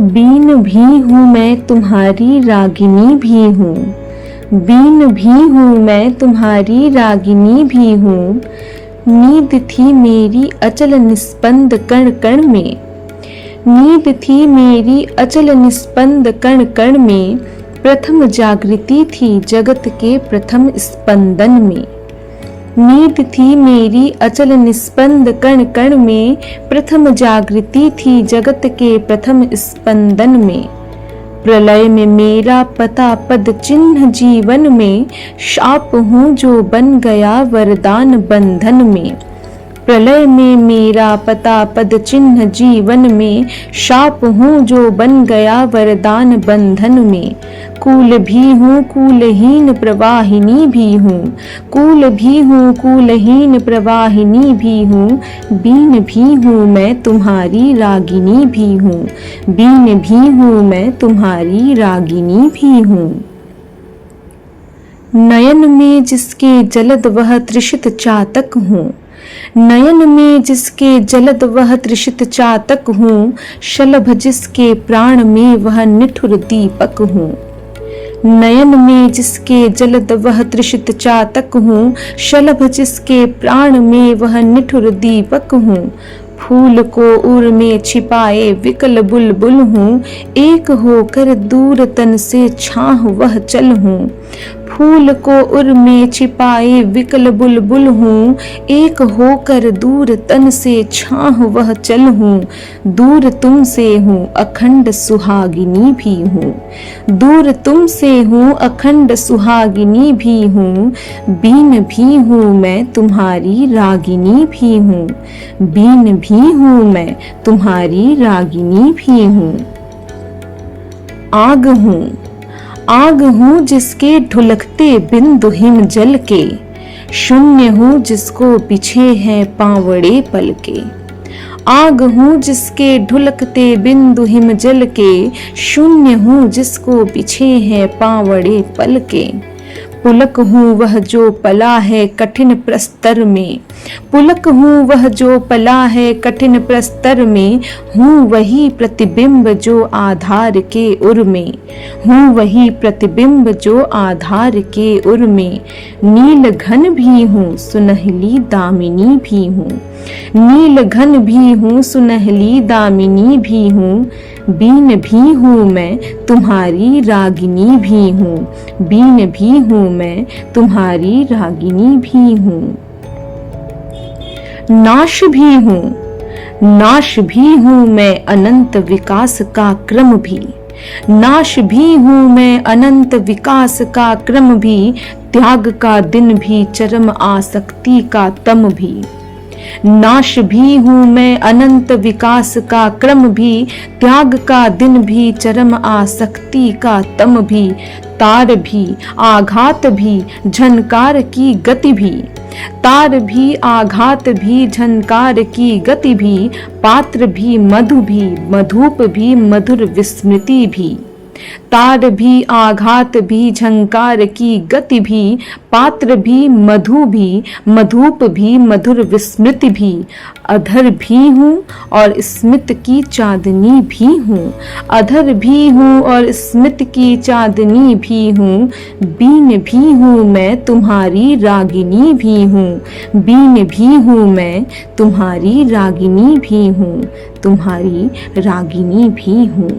Been भी हूँ मैं तुम्हारी रागिनी भी हूँ, बीन भी हूँ मैं तुम्हारी रागिनी भी हूँ। नींद थी मेरी अचल निस्पंद कण कण में, नींद थी मेरी अचल निस्पंद कण कण में। प्रथम जागृति थी जगत के प्रथम स्पंदन में, नींद थी मेरी अचल निस्पंद कण कण में। प्रथम जागृति थी जगत के प्रथम स्पंदन में। प्रलय में मेरा पता पद चिन्ह जीवन में, शाप हूँ जो बन गया वरदान बंधन में। प्रलय में मेरा पता पद चिन्ह जीवन में, शाप हूँ जो बन गया वरदान बंधन में। कूल भी हूँ कूलहीन प्रवाहिनी भी हूँ, कूल भी हूँ कूलहीन प्रवाहिनी भी हूँ। बीन भी हूँ मैं तुम्हारी रागिनी भी हूँ, बीन भी हूँ मैं तुम्हारी रागिनी भी हूँ। नयन में जिसके जलद वह तृषित चातक हूँ, नयन में जिसके जलद वह तृषित चातक हूँ। शलभ जिसके प्राण में वह निठुर दीपक हूँ, नयन में जिसके जलद वह तृषित चातक हूँ। शलभ जिसके प्राण में वह निठुर दीपक हूँ। फूल को उर में छिपाए विकल बुलबुल हूँ, एक होकर दूर तन से छाह वह चल हूँ। फूल को उर में छिपाए विकल बुलबुल हूँ, एक होकर दूर तन से छाह वह चल हूँ। दूर तुमसे हूँ अखंड सुहागिनी भी हूँ, दूर तुमसे हूँ अखंड सुहागिनी भी हूँ। बीन भी हूँ मैं तुम्हारी रागिनी भी हूँ, बीन भी हूँ मैं तुम्हारी रागिनी भी हूँ। आग हूँ, आग हूँ जिसके ढुलकते बिंदु हिम जल के, शून्य हूँ जिसको बिछे हैं पावड़े पल के। आग हूँ जिसके ढुलकते बिंदु हिम जल के, शून्य हूँ जिसको बिछे हैं पावड़े पल के। पुलक हूँ वह जो पला है कठिन प्रस्तर में, पुलक हूँ वह जो पला है कठिन प्रस्तर में। हूँ वही प्रतिबिंब जो आधार के उर में, हूँ वही प्रतिबिंब जो आधार के उर में। नील घन भी हूँ सुनहली दामिनी भी हूँ, नील घन भी हूँ सुनहली दामिनी भी हूँ। बीन भी हूँ मैं तुम्हारी रागिनी भी हूँ, बीन भी हूँ मैं तुम्हारी रागिनी भी हूँ। नाश भी हूँ, नाश भी हूँ मैं अनंत विकास का क्रम भी, नाश भी हूँ मैं अनंत विकास का क्रम भी। त्याग का दिन भी चरम आसक्ति का तम भी, नाश भी हूँ मैं अनंत विकास का क्रम भी। त्याग का दिन भी चरम आसक्ति का तम भी। तार भी आघात भी झनकार की गति भी, तार भी आघात भी झनकार की गति भी। पात्र भी मधु भी मधुप भी मधुर विस्मृति भी, तार भी आघात भी झंकार की गति भी। पात्र भी मधु भी मधुप भी मधुर विस्मृति भी। अधर भी हूँ और स्मित की चांदनी भी हूँ, अधर भी हूँ और स्मित की चांदनी भी हूँ। बीन भी हूँ मैं तुम्हारी रागिनी भी हूँ, बीन भी हूँ मैं तुम्हारी रागिनी भी हूँ, तुम्हारी रागिनी भी हूँ।